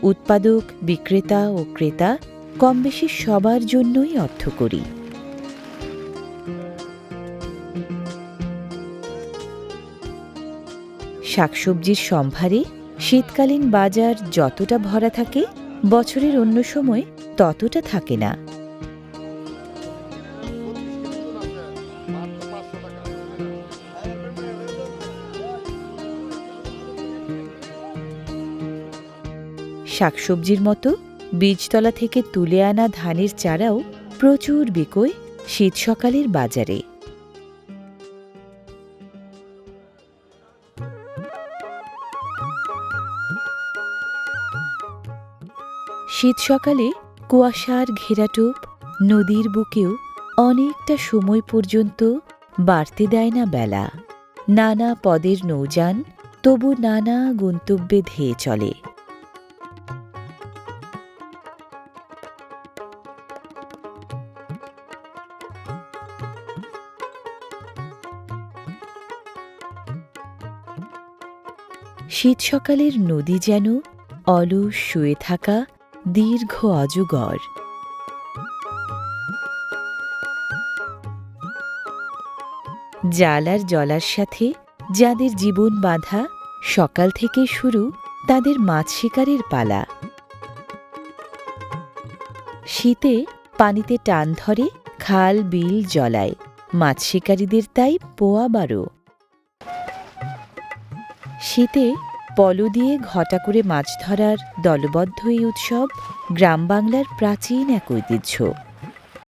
উৎপাদক, বিক্রেতা ও ক্রেতা কমবেশি সবার জন্যই অর্থকরী। শাকসবজির সম্ভারে শীতকালীন বাজার যতটা ভরা থাকে, বছরের অন্য সময় ততটা থাকে না। শাকসবজির মতো বীজতলা থেকে তুলে আনা ধানের চারাও প্রচুর বিকোয় শীত সকালের বাজারে। শীত সকালে কুয়াশার ঘেরাটোপ নদীর বুকেও অনেকটা সময় পর্যন্ত বাড়তে দেয় না বেলা। নানা পদের নৌযান তবু নানা গন্তব্যে ধেয়ে চলে। শীত সকালের নদী যেন অলস শুয়ে থাকা দীর্ঘ অজগর। জাল আর জলার সাথে যাদের জীবন বাঁধা, সকাল থেকে শুরু তাদের মাছ শিকারের পালা। শীতে পানিতে টান ধরে খাল বিল জলায়, মাছ শিকারীদের তাই পোয়া বারো। শীতে পলো দিয়ে ঘটা করে মাছ ধরার দলবদ্ধ এই উৎসব গ্রাম বাংলার প্রাচীন এক ঐতিহ্য।